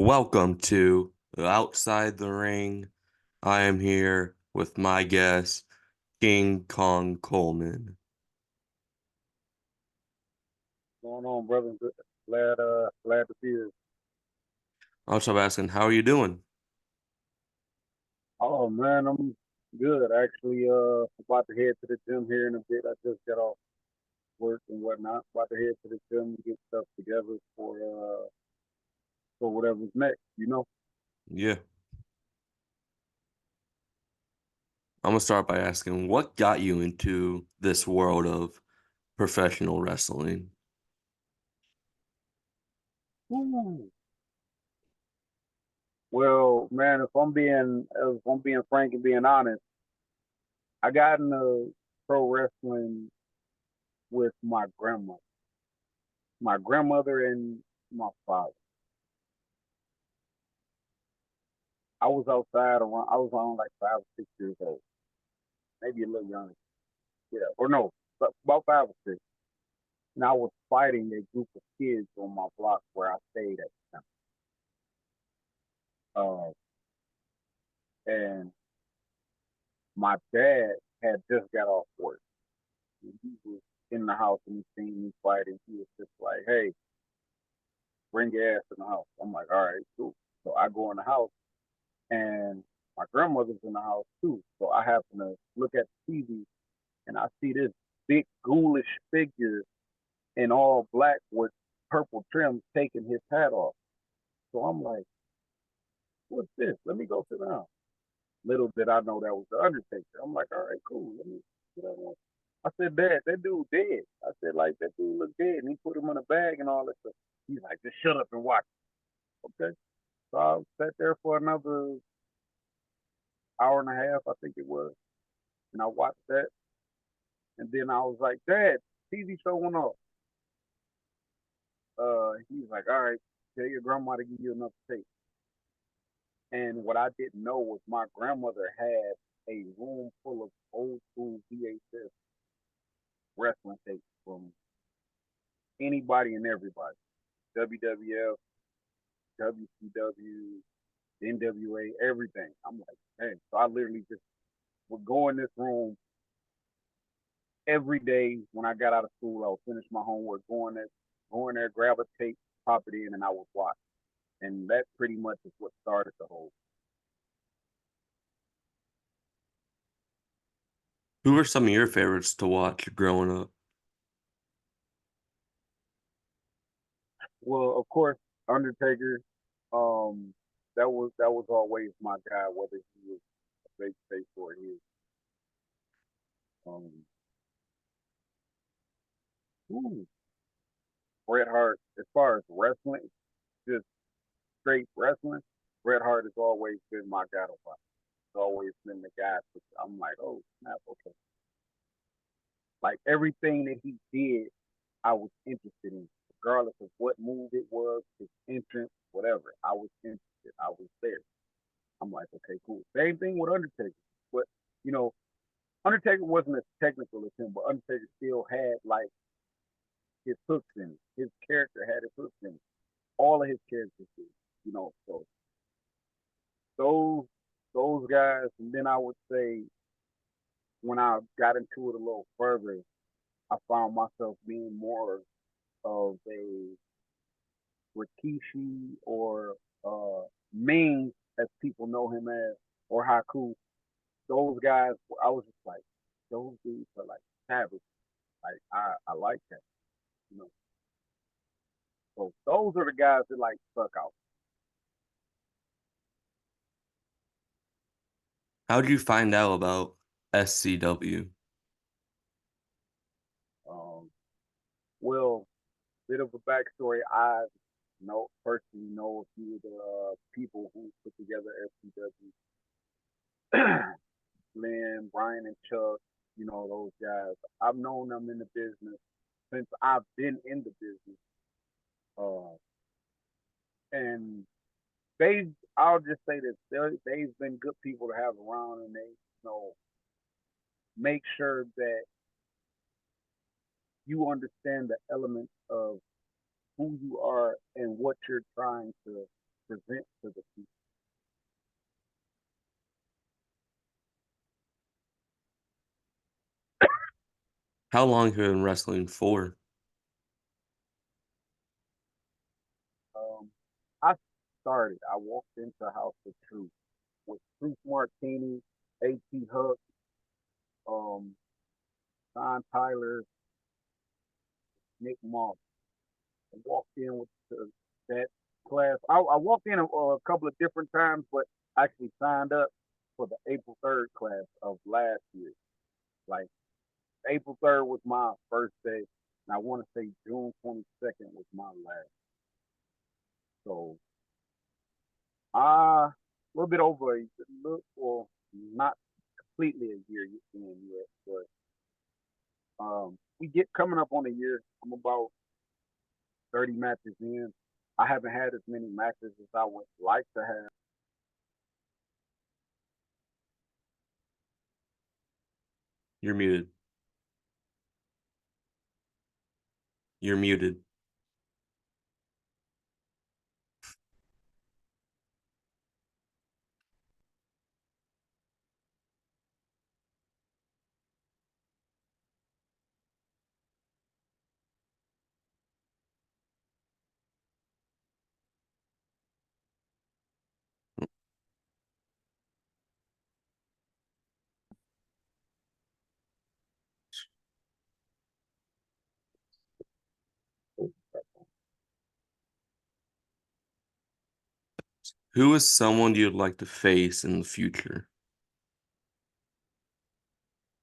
Welcome to Outside the Ring. I am here with my guest, King Kong Coleman. Going on, brother? Glad to be here. Also asking, how are you doing? Oh man, I'm good. Actually, about to head to the gym here in a bit. I just got off work and whatnot. About to head to the gym and get stuff together for whatever's next. Yeah, I'm gonna start by asking, what got you into this world of professional wrestling? Ooh. Well, man, if I'm being frank and being honest, I got into pro wrestling with my grandmother and my father. I was outside around. I was around like 5 or 6 years old, maybe a little younger. Yeah, or no, about 5 or 6. And I was fighting a group of kids on my block where I stayed at the time. And my dad had just got off work. And he was in the house and he seen me fighting. He was just like, "Hey, bring your ass in the house." I'm like, "All right, cool." So I go in the house and my grandmother's in the house too. So I happen to look at the TV and I see this big ghoulish figure in all black with purple trim taking his hat off. So I'm like, "What's this? Let me go sit down." Little did I know that was the Undertaker. I'm like, "All right, cool. Let me get on." I said, "Dad, that dude dead." I said, "Like, that dude look dead." And he put him in a bag and all that stuff. He's like, "Just shut up and watch." Okay. So I sat there for another hour and a half, I think it was. And I watched that. And then I was like, "Dad, TV show went off." He's like, "All right, tell your grandma to give you enough tape." And what I didn't know was my grandmother had a room full of old school VHS wrestling tapes from anybody and everybody. WWF, WCW, NWA, everything. I'm like, man. So I literally just would go in this room every day when I got out of school. I would finish my homework, go in there, grab a tape, pop it in, and I would watch. And that pretty much is what started the whole. Who were some of your favorites to watch growing up? Well, of course, Undertaker. That was always my guy, whether he was a big face or he was. Um, ooh, Bret Hart. As far as wrestling, just straight wrestling, Bret Hart has always been my guy to watch. He's always been the guy. I'm like, oh snap, okay. Like everything that he did, I was interested in, regardless of what move it was, his entrance, whatever. I was interested. I was there. I'm like, okay, cool. Same thing with Undertaker, but you know, Undertaker wasn't as technical as him, but Undertaker still had like his hooks in it. His character had his hooks in it. All of his characters did. So those those guys, and then I would say when I got into it a little further, I found myself being more of a Rikishi or Ming, as people know him as, or Haku. Those guys, I was just like, those dudes are like savage. Like I like that, you know. So those are the guys that like stuck out. How did you find out about SCW? Um, well, bit of a backstory. I know personally know a few of the people who put together FCW. Lynn, Brian, and Chuck. Those guys. I've known them in the business since I've been in the business. Uh, and I'll just say this, they've been good people to have around, and they make sure that you understand the elements of who you are and what you're trying to present to the people. How long have you been wrestling for? Um, I started. I walked into House of Truth with Truth Martini, A.T. Hook, um, Don Tyler, Nick Moss. I walked in with that class. I walked in a couple of different times, but actually signed up for the April 3rd class of last year. Like April 3rd was my first day, and I want to say June 22nd was my last. So a little bit over a little, well, not completely a year in yet, but we get coming up on a year. I'm about 30 matches in. I haven't had as many matches as I would like to have. You're muted. You're muted. Who is someone you'd like to face in the future?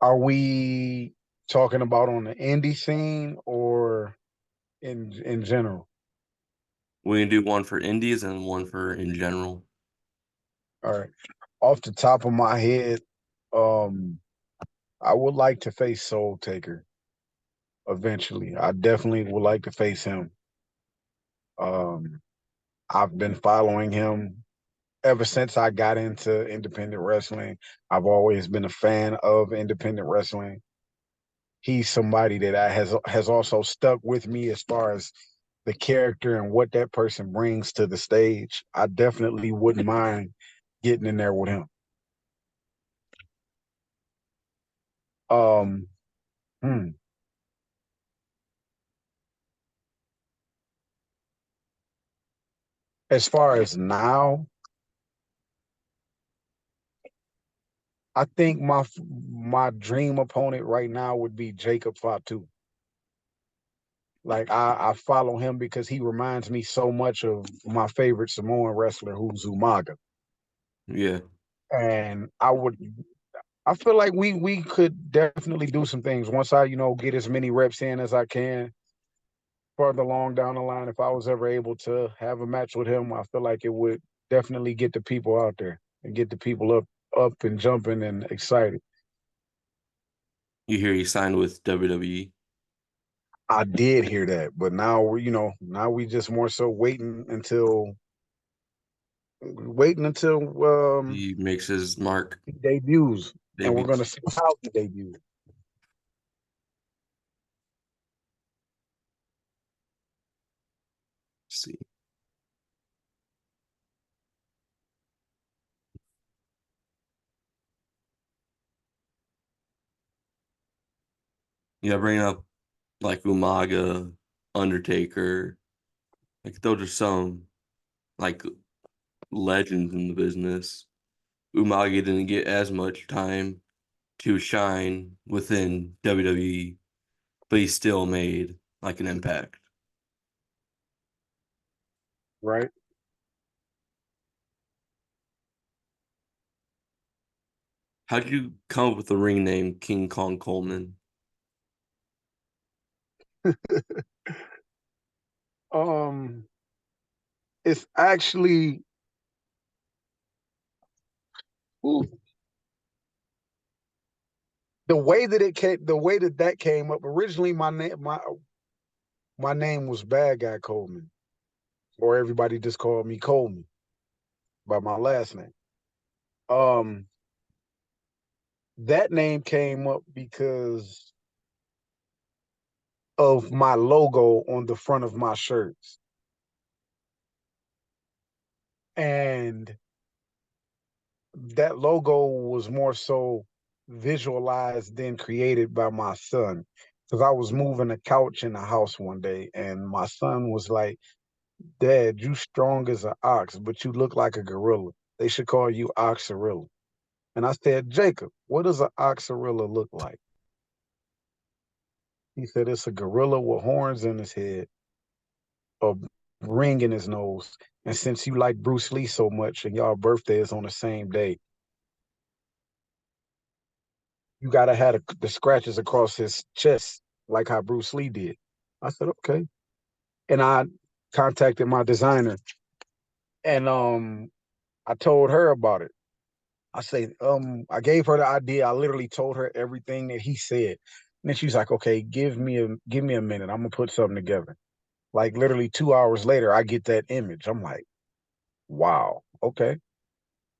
Are we talking about on the indie scene or in general? We can do one for indies and one for in general. All right. Off the top of my head, um, I would like to face Soul Taker eventually. I definitely would like to face him. Um, I've been following him ever since I got into independent wrestling. I've always been a fan of independent wrestling. He's somebody that has also stuck with me as far as the character and what that person brings to the stage. I definitely wouldn't mind getting in there with him. Um, hmm. As far as now, I think my dream opponent right now would be Jacob Fatu. Like I follow him because he reminds me so much of my favorite Samoan wrestler, who's Umaga. Yeah. And I feel like we could definitely do some things once I, get as many reps in as I can further along down the line. If I was ever able to have a match with him, I feel like it would definitely get the people out there and get the people up and jumping and excited. You hear he signed with WWE. I did hear that, but now now we just more so waiting until He makes his mark. he debuts, and we're Debut. gonna see how he debuts. See. Yeah, bring up like Umaga, Undertaker. Like those are some like legends in the business. Umaga didn't get as much time to shine within WWE, but he still made like an impact. Right? How did you come up with the ring name King Kong Coleman? um, it's actually ooh, the way that came up. Originally, my name was Bad Guy Coleman, or everybody just called me Coleman by my last name. Um, that name came up because of my logo on the front of my shirts. And that logo was more so visualized than created by my son. Because I was moving a couch in the house one day, and my son was like, Dad, you strong as an ox, but you look like a gorilla. They should call you Oxorilla. And I said, Jacob, what does an Oxorilla look like? He said, it's a gorilla with horns in his head, a ring in his nose. And since you like Bruce Lee so much and y'all birthday is on the same day, you gotta have the scratches across his chest, like how Bruce Lee did. I said, okay. And I contacted my designer, and I told her about it. I say, I gave her the idea. I literally told her everything that he said. And then she's like, okay, give me a minute. I'm gonna put something together. Like literally 2 hours later, I get that image. I'm like, wow, okay,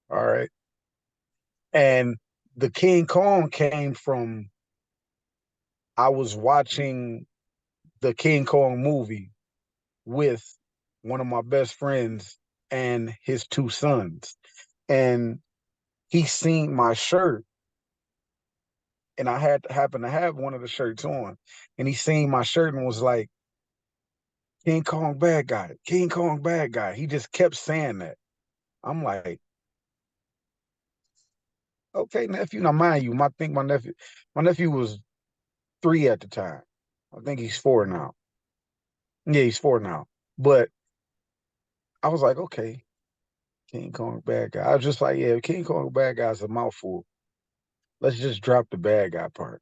all right. And the King Kong came from I was watching the King Kong movie with one of my best friends and his two sons. And he seen my shirt, and I had happened to have one of the shirts on, and he seen my shirt and was like, King Kong bad guy, King Kong bad guy. He just kept saying that. I'm like, okay, nephew. Now mind you, my nephew was 3 at the time. I think he's 4 now. Yeah, he's 4 now. But I was like, okay, King Kong bad guy. I was just like, yeah, King Kong bad guy's a mouthful. Let's just drop the bad guy part.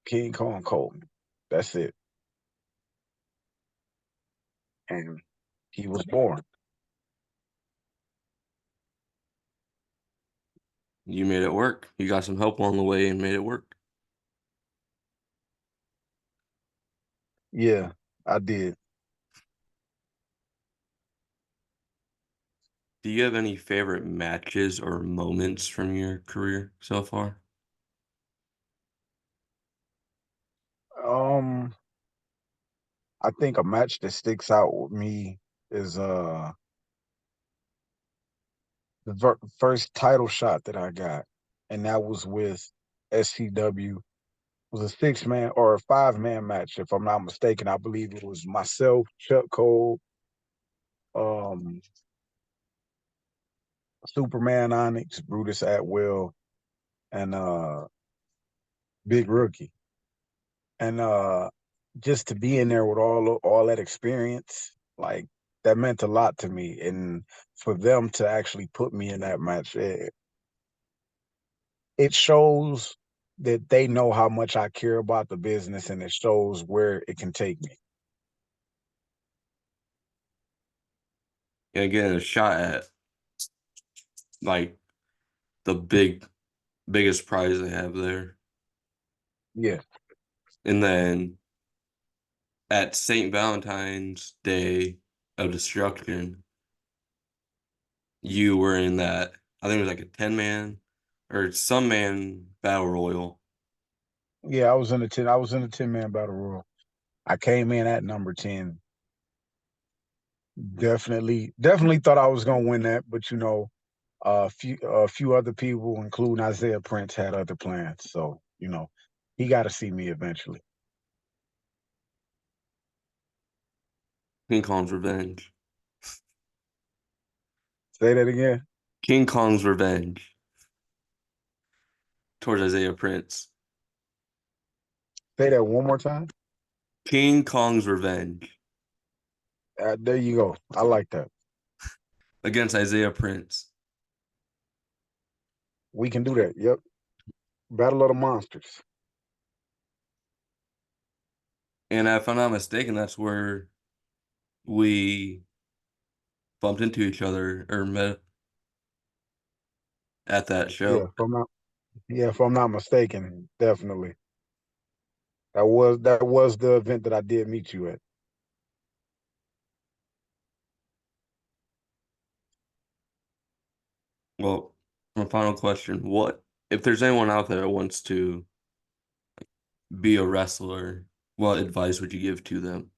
King Kong Coleman. That's it. And he was born. You made it work. You got some help along the way and made it work. Yeah, I did. Do you have any favorite matches or moments from your career so far? Um, I think a match that sticks out with me is the first title shot that I got, and that was with SCW. It was a 6-man or a 5-man match, if I'm not mistaken. I believe it was myself, Chuck Cole, um, Superman Onyx, Brutus Atwell, and Big Rookie. And just to be in there with all that experience, like that meant a lot to me. And for them to actually put me in that match, it shows that they know how much I care about the business, and it shows where it can take me. Yeah, getting a shot at like the biggest prize they have there. Yeah, And then at St. Valentine's Day of Destruction, you were in that, I think it was like a 10-man or some man battle royal. yeah. I was in the 10-man battle royal. I came in at number 10. Definitely thought I was gonna win that, but a few other people, including Isaiah Prince, had other plans. So he got to see me eventually. King Kong's Revenge. Say that again. King Kong's Revenge towards Isaiah Prince. Say that one more time. King Kong's Revenge There you go. I like that. against Isaiah Prince. We can do that. Yep. Battle of the Monsters. And if I'm not mistaken, that's where we bumped into each other or met at that Yeah, show. if I'm not mistaken, definitely. That was the event that I did meet you at. Well, my final question, what if there's anyone out there that wants to be a wrestler, what advice would you give to them?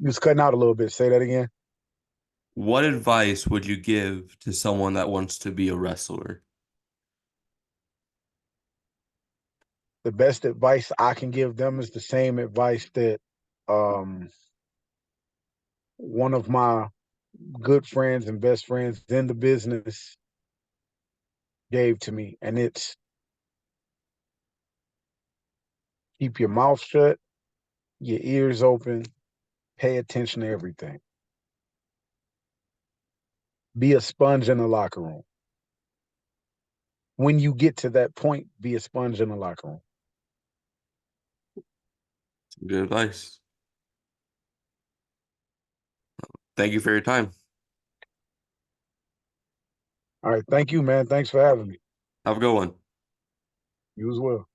You was cutting out a little bit. Say that again. What advice would you give to someone that wants to be a wrestler? The best advice I can give them is the same advice that um, one of my good friends and best friends in the business gave to me, and it's keep your mouth shut, your ears open, pay attention to everything. Be a sponge in the locker room. When you get to that point, be a sponge in the locker room. Good advice. Thank you for your time. All right. Thank you, man. Thanks for having me. Have a good one. You as well.